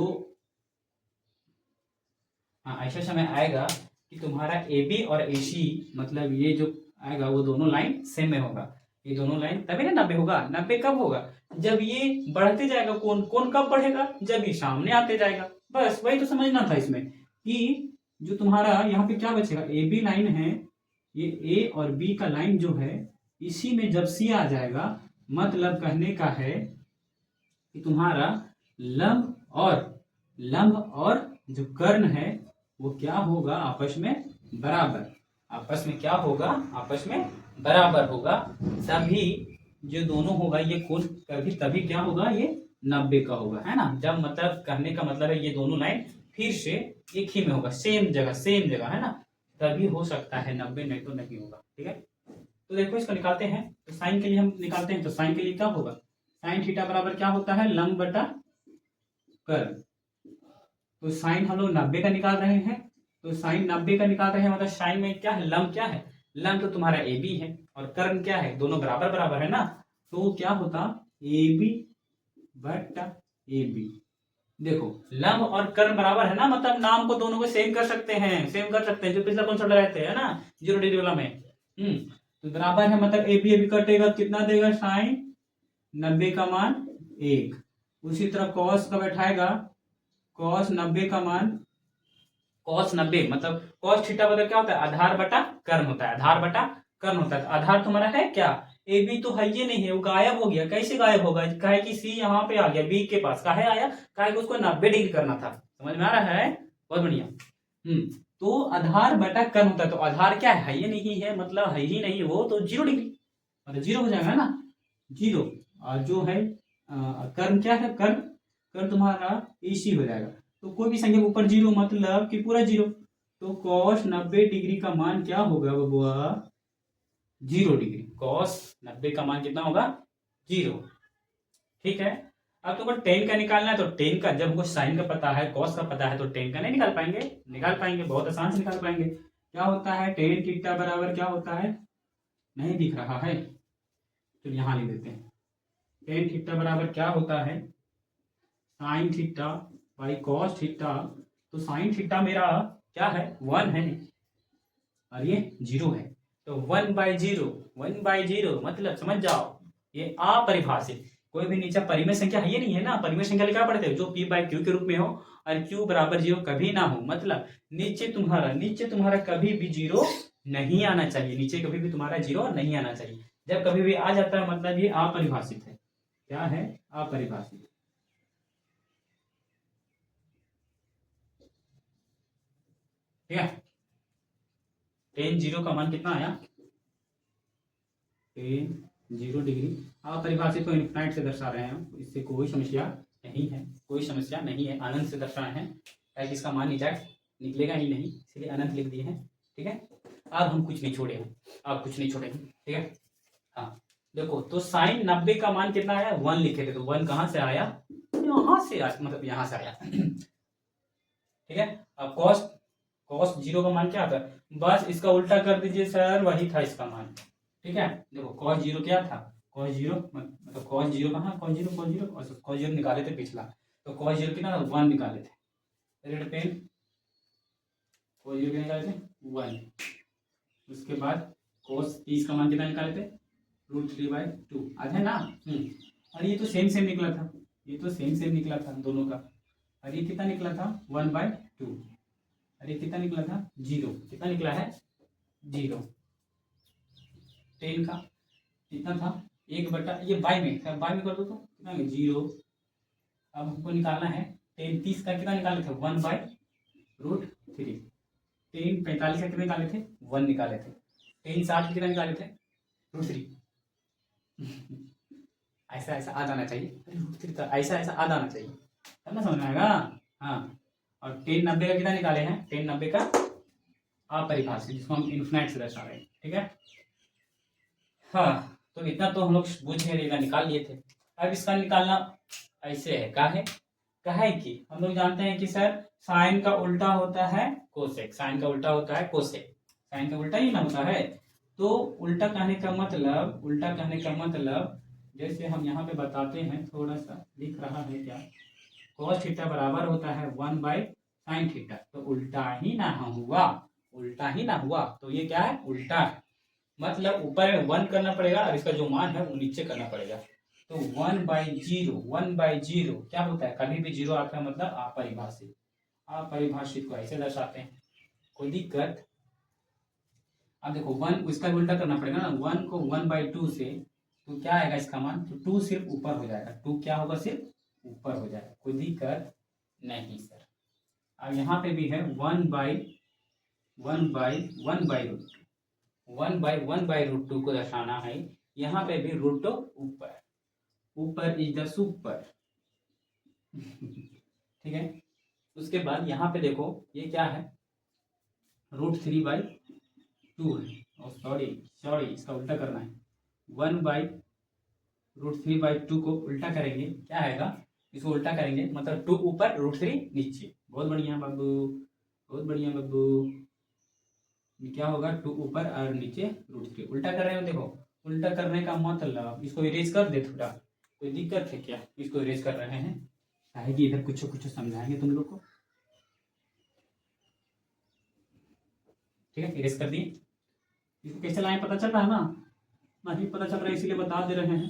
ऐसा समय आएगा कि तुम्हारा AB और AC मतलब ये जो आएगा वो दोनों लाइन सेम में होगा, ये दोनों लाइन, तभी ना 90 होगा। 90 कब होगा, जब ये बढ़ते जाएगा, कौन कब बढ़ेगा, जब ये सामने आते जाएगा। बस वही तो समझना था इसमें, कि जो तुम्हारा यहाँ पे क्या बचेगा, AB लाइन है, ये A और B का लाइन जो है, इसी में जब C आ जाएगा, मतलब कहने का है कि तुम्हारा लंब और जो कर्ण है वो क्या होगा, आपस में बराबर, आपस में क्या होगा, आपस में बराबर होगा, तभी जो दोनों होगा ये कोण कभी तभी क्या होगा, ये 90 का होगा, है ना। जब मतलब कहने का मतलब है ये दोनों लाइन फिर से एक ही में होगा, सेम जगह है ना, तभी हो सकता है 90, नहीं तो नहीं होगा, ठीक है। तो देखो इसको निकालते हैं, तो साइन के लिए हम निकालते हैं, तो साइन के लिए क्या होगा, साइन थीटा बराबर क्या होता है, लंब बटा कर्ल। तो साइन हम लोग 90 का निकाल रहे हैं, तो साइन 90 का निकाल रहे हैं, मतलब साइन में क्या है, लंब क्या है, लंब तो तुम्हारा ए बी है और कर्ल क्या है, दोनों बराबर बराबर है ना, तो क्या होता ए बी बटा ए बी। देखो लंब और कर्ल बराबर है ना, मतलब नाम को दोनों को सेम कर सकते हैं, सेम कर सकते हैं, जो पिछला कॉन्सेप्ट लगाए थे है ना 0 डिग्री वाला में। तो बराबर है, मतलब ए बी कटेगा तो कितना देगा, साइन 90 का मान 1। उसी तरह कॉस का बैठाएगा, कॉस 90 का मान, कॉस 90 मतलब कॉस थीटा बदल क्या होता है, आधार बटा कर्म होता है, आधार बटा कर्म होता है। तो आधार तुम्हारा है क्या, ए बी तो है ये नहीं है, वो गायब हो गया। कैसे गायब होगा, काहे कि सी यहाँ पे आ गया बी के पास, काहे आया, काहे कि उसको 90 डिग्री करना था। समझ में आ रहा है, बहुत बढ़िया। तो आधार बटा कर्म होता है, तो आधार क्या है ये नहीं है, मतलब है ही नहीं वो, तो 0 डिग्री, मतलब 0 हो जाएगा ना, 0। और जो है कर्म क्या है, कर्म कर्म तुम्हारा AC हो जाएगा। तो कोई भी संख्या ऊपर 0 मतलब कि पूरा 0। तो cos 90 डिग्री का मान क्या होगा बबुआ, 0 डिग्री। cos 90 का मान कितना होगा, 0। ठीक है, अब तुमको tan का निकालना है, तो tan का, जब हमको sin का पता है, cos का पता है, तो tan का नहीं निकाल पाएंगे, निकाल पाएंगे, बहुत आसान से निकाल पाएंगे। क्या होता है, tan थीटा बराबर क्या होता है, नहीं दिख रहा है, तो यहाँ लिख देते हैं। tan थीटा बराबर क्या होता है, sine theta by cos theta. तो साइन थीटा मेरा क्या है, 1 है और ये 0 है, तो 1/0, 1/0 मतलब समझ जाओ ये अपरिभाषित। कोई भी नीचे परिमेय संख्या है ये नहीं है ना, परिमेय संख्या क्या पढ़ते हो, जो p/q के रूप में हो और q बराबर 0 कभी ना हो, मतलब नीचे तुम्हारा कभी भी 0 नहीं आना चाहिए, नीचे कभी भी तुम्हारा 0 नहीं आना चाहिए। जब कभी भी आ जाता है मतलब ये अपरिभाषित है। क्या है, अपरिभाषित। ठीक है, tan 0 का मान कितना आया, tan 0 डिग्री। आप परिभाषित को इनफाइनाइट से दर्शा रहे हैं, इससे कोई समस्या नहीं है, कोई समस्या नहीं है, अनंत से दर्शाए हैं, ताकि इसका मान एग्जैक्ट निकलेगा ही नहीं, इसलिए अनंत लिख दिए हैं। ठीक है, अब हम कुछ नहीं छोड़े हैं, अब कुछ नहीं छोड़े हैं। ठीक है, हाँ देखो, तो साइन 90 का मान कितना आया, 1 लिखे थे, तो 1 कहाँ से आया, यहाँ से आया, मतलब यहाँ से आया। ठीक है, अब कॉस कॉस 0 का मान क्या आता है, बस इसका उल्टा कर दीजिए सर, वही था इसका मान। ठीक है, देखो cos 0 क्या था, cos 0 मतलब cos 0 कहाँ, cos 0 cos 0 और cos 0 निकाले थे पिछला, तो cos 0 कितना 1 निकाले थे, रेड पेन, cos 0 क्या निकाले थे 1। उसके बाद cos 30 का मान कितना निकाले थे, √3/2 आज है ना। और ये तो सेम निकला था, ये तो सेम निकला था दोनों का, और ये कितना निकला था 1/2, और ये कितना निकला था 0, कितना निकला है 0। tan का कितना था 1 ये बाई में कर दो तो कितना 0। अब हमको निकालना है tan 30 का कितना निकाले थे 1/√3। tan 45 का कितना निकाले थे 1 निकाले थे। tan 60 का कितना निकाले थे √3। ऐसा ऐसा आ जाना चाहिए, √3 का ऐसा आ जाना चाहिए, तब ना समझ में आएगा। हाँ, और tan 90 का कितना निकाले हैं, tan 90 का अपरिभाषित, जिसको हम इन्फिनाइट से दर्शा रहे हैं। ठीक है, हाँ तो इतना तो हम लोग बूझ गए, निकाल लिए थे। अब इसका निकालना ऐसे है, काहे कि हम लोग जानते हैं कि सर साइन का उल्टा होता है कोसेक, साइन का उल्टा होता है कोसेक, साइन का उल्टा ही ना होता है। तो उल्टा कहने का मतलब जैसे हम यहाँ पे बताते हैं, थोड़ा सा दिख रहा है क्या, cos थीटा बराबर होता है 1/sin थीटा, तो उल्टा ही ना हुआ, तो ये क्या है, उल्टा है, मतलब ऊपर 1 करना पड़ेगा और इसका जो मान है वो नीचे करना पड़ेगा। तो 1/0 क्या होता है, कभी भी 0 आता है मतलब अपरिभाषित को ऐसे दर्शाते हैं। कोई दिक्कत, अब देखो 1 इसका भी उल्टा करना पड़ेगा ना, 1 को 1/2 से, तो क्या आएगा इसका मान, तो 2 सिर्फ ऊपर हो जाएगा, 2 क्या होगा सिर्फ ऊपर हो जाएगा, कोई दिक्कत नहीं सर। अब यहाँ पे भी है 1/1/1/√2 को दर्शाना है, यहाँ पे भी रूट ऊपर इज द सुपर। ठीक है, उसके बाद यहाँ पे देखो ये क्या है, √3/2 है, सॉरी सॉरी, इसका उल्टा करना है। 1/√3/2 को उल्टा करेंगे क्या आएगा, इसको उल्टा करेंगे मतलब 2 ऊपर √3 नीचे। बहुत बढ़िया बाबू, बहुत बढ़िया बाबू। ये क्या होगा, 2 ऊपर और नीचे √3। उल्टा कर रहे हो देखो, उल्टा करने का मतलब इसको इरेज कर दे थोड़ा, कोई दिक्कत है क्या, इसको इरेज कर रहे हैं है कि इधर कुछ कुछ समझाएंगे तुम लोग को। ठीक है, इरेज कर दिए। इसको कैसे लाएं पता चल रहा है ना, नहीं पता चल रहा है इसीलिए बता दे रहे हैं।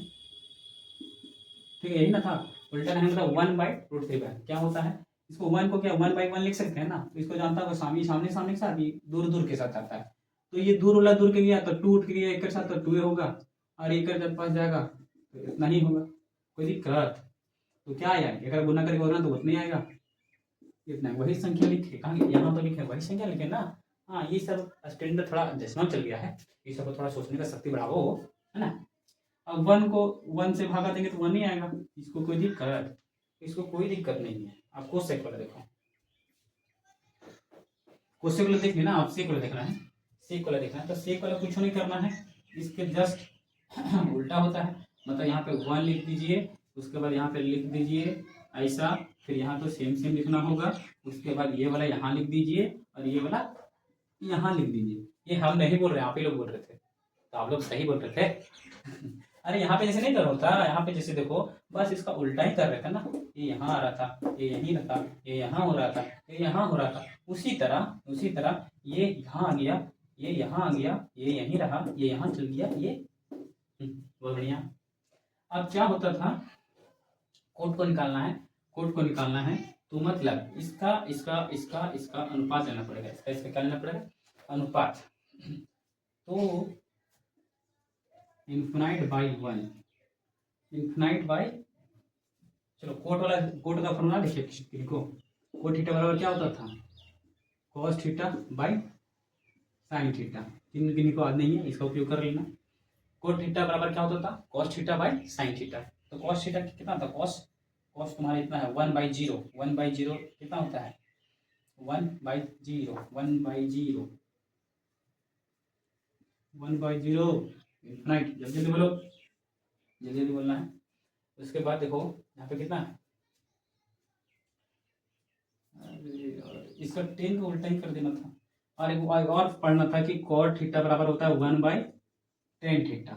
ठीक है, यही ना था, उल्टा करने मतलब 1/√3 क्या होता है, इसको 1 को क्या 1/1 लिख सकते हैं ना, इसको जानता है सामने सामने सामने के साथ, दूर दूर के साथ आता है। तो ये दूर वाला दूर के गया तो 2 उठ के गया एक के साथ, तो 2 होगा, और एक जब पास जाएगा तो इतना ही होगा। कोई दिक्कत तो क्या आया, अगर गुना करके बोलना तो उतना ही आएगा, इतना वही संख्या लिखे, कहाँ यहाँ तो लिखे वही संख्या लिखे ना। हाँ, ये सब स्टैंडर्ड थोड़ा डेसिमल चल गया है, ये सब थोड़ा सोचने का शक्ति बढ़ाओ, है ना। अब 1 को 1 से भागा देंगे तो 1 ही आएगा, इसको कोई दिक्कत, इसको कोई दिक्कत नहीं है। आप कोसेक वाला देखो, कोसेक वाला देखिए ना, आप सेक वाला देखना है, सेक वाला देखना है तो सेक वाला कुछ नहीं करना है, इसके जस्ट उल्टा होता है। मतलब यहाँ पे 1 लिख दीजिए, उसके बाद यहाँ पे लिख दीजिए ऐसा, फिर यहाँ तो सेम सेम लिखना होगा, उसके बाद ये वाला यहाँ लिख दीजिए और ये वाला यहाँ लिख दीजिए। ये हम नहीं बोल रहे, आप ही लोग बोल रहे थे, तो आप लोग सही बोल रहे थे। अरे यहाँ पे जैसे नहीं कर होता, यहाँ पे जैसे देखो बस इसका उल्टा ही कर रहे थे ना, ये यहाँ आ रहा था, ये यहीं रखा, ये यहाँ हो रहा था, ये यहाँ हो रहा था, उसी तरह ये यहाँ आ गया, ये यहाँ आ गया, ये यहीं रहा, ये यहाँ चल गया, ये बहुत बढ़िया। अब क्या होता था, कोड को निकालना है, कोड को निकालना है तो मतलब इसका इसका इसका इसका अनुपात लेना पड़ेगा, इसका इसका क्या लेना पड़ेगा, अनुपात। तो ∞/1, ∞, चलो कोट वाला, कोट का फॉर्मूला देखिए इनको, कोट थीटा बराबर क्या होता था, cos θ/sin θ। किन को याद नहीं है इसका उपयोग कर लेना। कोट थीटा बराबर क्या होता था, cos θ/sin θ। तो cos θ कितना था, cos तुम्हारा इतना है 1/0, 1/0 कितना होता है 1/0, 1/0, 1/0 इन्फिनाइट। जल्दी जल्दी बोलो, जल्दी जल्दी बोलना है। उसके बाद देखो यहाँ पे कितना है, इसका 10 का उल्टा ही कर देना था। और एक और पढ़ना था कि cot थीटा बराबर होता है 1/tan थीटा।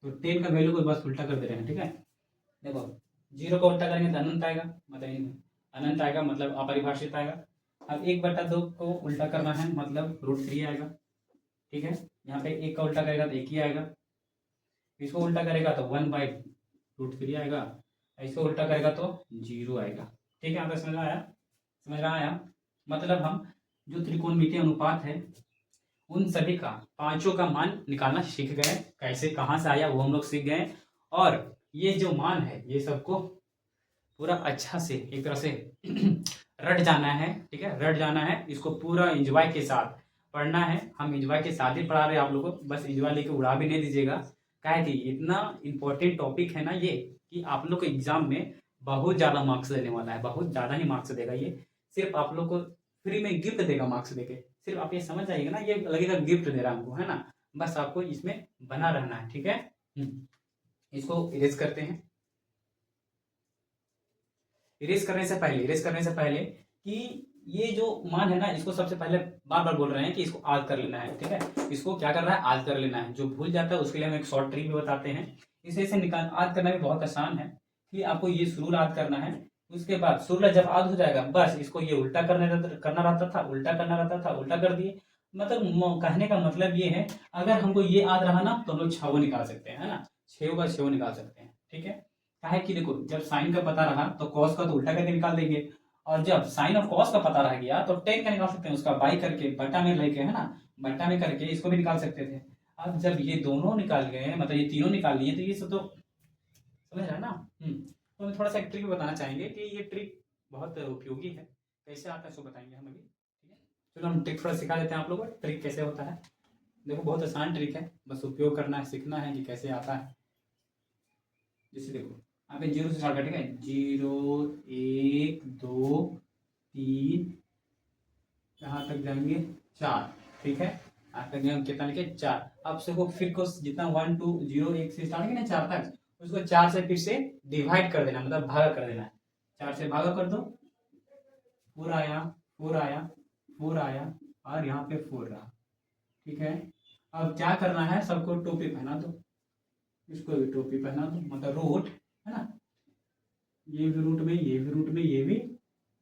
तो 10 का वैल्यू को बस उल्टा कर दे रहे हैं। ठीक है, देखो 0 का उल्टा करेंगे तो अनंत आएगा, मतलब अनंत आएगा, मतलब अपरिभाषित आएगा। अब 1/2 को उल्टा करना है, मतलब √3 आएगा। ठीक है, यहाँ पे 1 का उल्टा करेगा तो 1 ही आएगा, इसको उल्टा करेगा तो 1/√3 आएगा, इसको उल्टा करेगा तो 0 आएगा। ठीक है, यहाँ तक समझ आया, समझ रहा आया। मतलब हम जो त्रिकोणमितीय अनुपात है उन सभी का पांचों का मान निकालना सीख गए, कैसे कहाँ से आया वो हम लोग सीख गए। और ये जो मान है ये सबको पूरा अच्छा से एक तरह से रट जाना है। ठीक है, रट जाना है, इसको पूरा एंजॉय के साथ पढ़ना है। हम एंजॉय के साथ ही पढ़ा रहे हैं आप लोगों को, बस एंजॉय लेके उड़ा भी नहीं दीजिएगा। क्या है कि इतना इम्पोर्टेंट टॉपिक है ना ये, कि आप लोग को एग्जाम में बहुत ज़्यादा मार्क्स देने वाला है, बहुत ज़्यादा ही मार्क्स देगा ये। सिर्फ आप लोग को फ्री में गिफ्ट देगा मार्क्स देके, सिर्फ आप ये समझ जाइएगा ना, ये लगेगा गिफ्ट दे रहा है हमको, है ना। बस आपको इसमें बना रहना है। ठीक है, इसको इरेज करते हैं। इरेज करने से पहले कि ये जो मान है ना, इसको सबसे पहले बार बार बोल रहे हैं कि इसको याद कर लेना है। ठीक है, इसको क्या करना है, याद कर लेना है। जो भूल जाता है उसके लिए हम एक शॉर्ट ट्रिक भी बताते हैं। इसे याद करना भी बहुत आसान है कि आपको ये शुरू याद करना है, उसके बाद सूर्य जब याद हो जाएगा बस इसको ये उल्टा करना रहता था, उल्टा करना रहता था, उल्टा कर दिए। मतलब कहने का मतलब ये है, अगर हमको ये याद रहा ना तो हम लोग 6 निकाल सकते हैं, है ना, 6 का 6 निकाल सकते हैं। ठीक है, क्या है कि देखो जब साइन का पता रहा तो कॉस का तो उल्टा करके निकाल देंगे, और जब साइन और कॉस का पता रह गया तो टेन का निकाल सकते हैं, उसका बाई करके बटा में लेके, है ना, बटा में करके इसको भी निकाल सकते थे। अब जब ये दोनों निकाल गए, मतलब ये तीनों निकाल लिए, तो ये सब तो समझ रहा है ना। तो हम थोड़ा सा एक ट्रिक बताना चाहेंगे कि ये ट्रिक बहुत उपयोगी है, कैसे आता है सो बताएंगे हम अभी। ठीक है, चलो हम ट्रिक थोड़ा सिखा देते हैं आप लोगों को, ट्रिक कैसे होता है। देखो बहुत आसान ट्रिक है, बस उपयोग करना है, सीखना है कि कैसे आता है। जैसे देखो यहाँ पे 0 से स्टार्ट कर, ठीक है, 0 1 2 3 यहाँ तक जाएंगे 4। ठीक है, आपका नियम कितना लिखे 4। अब देखो फिर को जितना 1 2 0 1 से स्टार्ट किया ना 4 तक, उसको 4 से फिर से डिवाइड कर देना, मतलब भागा कर देना है। 4 से भागा कर दो, 4 आया 4 आया 4 आया और यहाँ पे 4 रहा। ठीक है, अब क्या करना है, सबको टोपी पहना दो, इसको भी टोपी पहना दो, मतलब रूट है ना, ये भी रूट में, ये भी रूट में, ये भी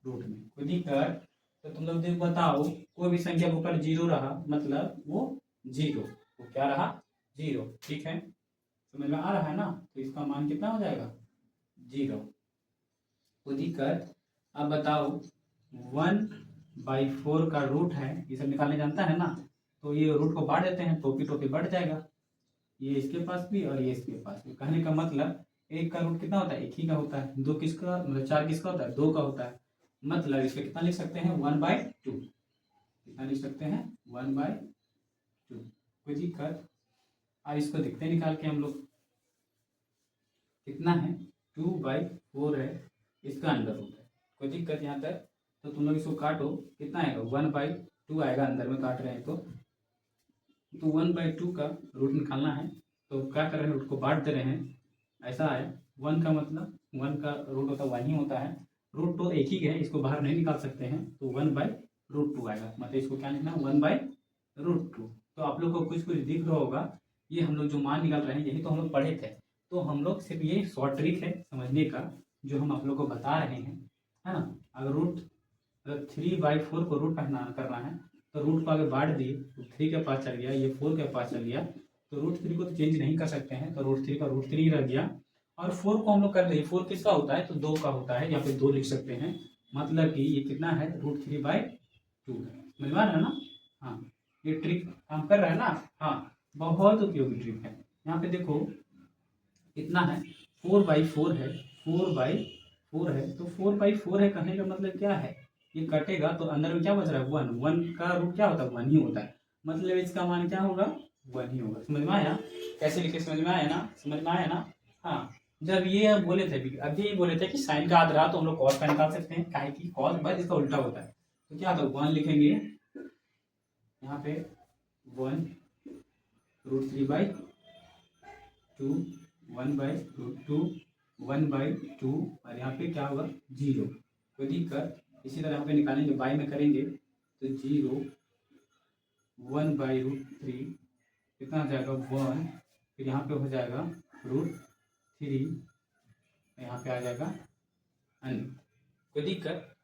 रूट में, कोई दिक्कत। तो तुम लोग देख बताओ, कोई भी संख्या के ऊपर 0 रहा मतलब वो 0, वो क्या रहा 0। ठीक है, समझ में आ रहा है ना, तो इसका मान कितना हो जाएगा 0, कोई दिक्कत। अब बताओ 1/4 का रूट है, ये सब निकालने जानता है ना, तो ये रूट को बांट देते हैं, टोपी टोपी बढ़ जाएगा, ये इसके पास भी और ये इसके पास भी। कहने का मतलब एक का रूट कितना होता है, एक ही का होता है, दो किसका मतलब 4 किसका होता है, 2 का होता है, मतलब इसका कितना लिख सकते हैं 1/2, कितना लिख सकते हैं 1/2, कोई दिक्कत। अब इसको देखते हैं निकाल के हम लोग, कितना है 2/4 है, इसका अंडर रूट है, कोई दिक्कत यहाँ तक। तो तुम लोग इसको काटो, कितना आएगा 1/2 आएगा, अंदर में काट रहे हैं तो 1/2 का रूट निकालना है, तो क्या कर रहे हैं, रूट को बांट दे रहे हैं, ऐसा है। 1 का मतलब 1 का रूट होता है 1 ही होता है, रूट तो एक ही है, इसको बाहर नहीं निकाल सकते हैं, तो 1/√2 आएगा, मतलब इसको क्या लिखना 1/√2। तो आप लोग को कुछ कुछ दिख रहा होगा, ये हम लोग जो मान निकाल रहे हैं यही तो हम लोग पढ़े थे, तो हम लोग सिर्फ ये शॉर्ट ट्रिक है समझने का जो हम आप लोग को बता रहे हैं, है ना। अगर रूट अगर 3/4 को रूट करना है तो रूट को आगे बांट दिए, तो 3 के पास चल गया, ये 4 के पास चल गया, तो √3 को तो चेंज नहीं कर सकते हैं, तो √3 का √3 रह गया। और 4 को हम लोग कर दिए, 4 किसका होता है तो 2 का होता है, यहाँ पे 2 लिख सकते हैं, मतलब कि ये कितना है √3/2 है, समझ में आ रहा है ना। हाँ, ये ट्रिक हम कर रहे हैं ना, हाँ बहुत उपयोगी ट्रिक है। यहाँ पे देखो कितना है 4/4 है, 4/4 है, तो 4/4 है कहने का मतलब क्या है, ये कटेगा तो अंदर में क्या बच रहा है 1, 1 का रूट क्या होता है 1 ही होता है, मतलब इसका मान क्या होगा 1 ही होगा। समझ में आया, कैसे लिखे समझ में आया ना, समझ में आया ना। हाँ, जब ये बोले थे अब ये बोले थे कि साइन का आधा रहा तो हम लोग कॉस का निकाल सकते हैं, काहे कि कॉस बस इसका उल्टा होता है, तो क्या होता है 1 लिखेंगे यहाँ पे 1 √3/2 1/√2 1/2 और यहाँ पे क्या होगा 0, कोई दिक्कत। इसी तरह यहाँ पे निकालेंगे बाई में करेंगे तो 0 1/√3 कितना हो जाएगा 1, फिर यहाँ पे हो जाएगा √3, यहाँ पे आ जाएगा अन्य, कोई दिक्कत।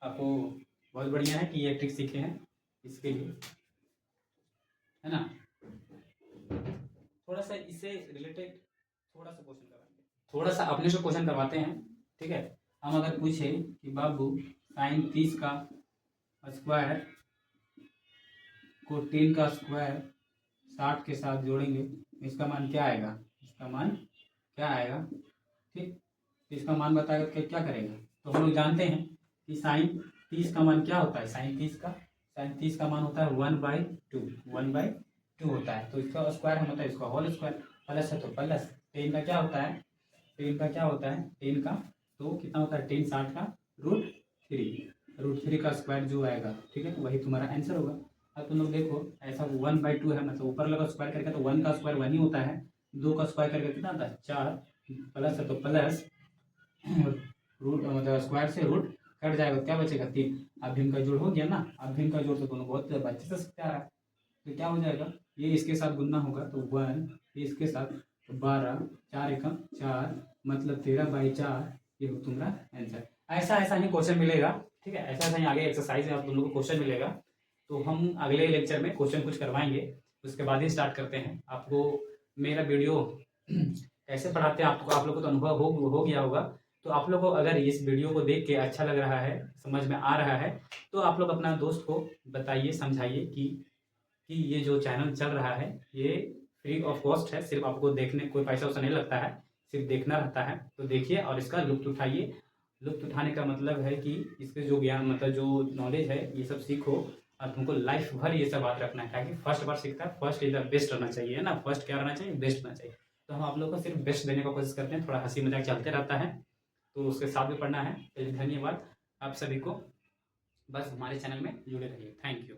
आपको बहुत बढ़िया है कि ये ट्रिक सीखे हैं इसके लिए, है ना। थोड़ा सा इससे रिलेटेड थोड़ा सा क्वेश्चन करवाएंगे, थोड़ा सा अपने से क्वेश्चन करवाते हैं, ठीक है। हम अगर पूछे कि बाबू साइन 30 का स्क्वायर को 10 का स्क्वायर 60 के साथ जोड़ेंगे, इसका मान क्या आएगा, इसका मान क्या आएगा, ठीक। इसका मान बताएगा तो क्या करेगा, तो हम लोग जानते हैं कि साइन 30 का मान क्या होता है, साइन 30 का मान होता है 1/2 होता है, तो इसका स्क्वायर हम होता है इसका होल स्क्वायर, प्लस है तो प्लस 10 का क्या होता है, 10 का क्या होता है 10 का, तो कितना होता है 10 60 का √3 का स्क्वायर जो आएगा, ठीक है, वही तुम्हारा आंसर होगा। अब तुम लोग देखो ऐसा 1/2 है, मतलब ऊपर लगा स्क्वायर करके तो 1 का स्क्वायर 1 ही होता है, 2 का स्क्वायर करके कितना होता है 4, प्लस है तो प्लस रूट मतलब स्क्वायर से रूट कट जाएगा, क्या बचेगा 3, अभिन्न का जोड़ हो गया ना, अभिन्न का जोड़ तो दोनों बहुत अच्छे से सकते आ रहा है, तो क्या हो जाएगा ये इसके साथ गुना होगा तो 1, ये इसके साथ तो 12, 4 एकम 4, मतलब 13/4, ये हो तुम्हारा आंसर। ऐसा ऐसा ही क्वेश्चन मिलेगा, ठीक है, ऐसा ऐसा ही आगे एक्सरसाइज है, आप तुम लोग को क्वेश्चन मिलेगा, तो हम अगले लेक्चर में क्वेश्चन कुछ करवाएंगे, उसके बाद ही स्टार्ट करते हैं। आपको मेरा वीडियो कैसे पढ़ाते हैं आपको आप लोग को तो अनुभव हो गया होगा, तो आप लोग को अगर इस वीडियो को देख के अच्छा लग रहा है, समझ में आ रहा है, तो आप लोग अपना दोस्त को बताइए, समझाइए कि ये जो चैनल चल रहा है ये फ्री ऑफ कॉस्ट है, सिर्फ आपको देखने कोई पैसा वैसा नहीं लगता है, सिर्फ देखना रहता है, तो देखिए और इसका लुत्फ उठाइए। लुत्फ उठाने का मतलब है कि इसके जो ज्ञान मतलब जो नॉलेज है ये सब सीखो, और तुमको लाइफ भर ये सब बात रखना है, ताकि फर्स्ट बार सीखता है फर्स्ट इज द बेस्ट रहना चाहिए, है ना, फर्स्ट क्या रहना चाहिए बेस्ट रहना चाहिए, तो हम आप लोग को सिर्फ बेस्ट देने का कोशिश करते हैं, थोड़ा हंसी मजाक चलते रहता है, तो उसके साथ भी पढ़ना है। तो धन्यवाद आप सभी को, बस हमारे चैनल में जुड़े रहिए, थैंक यू।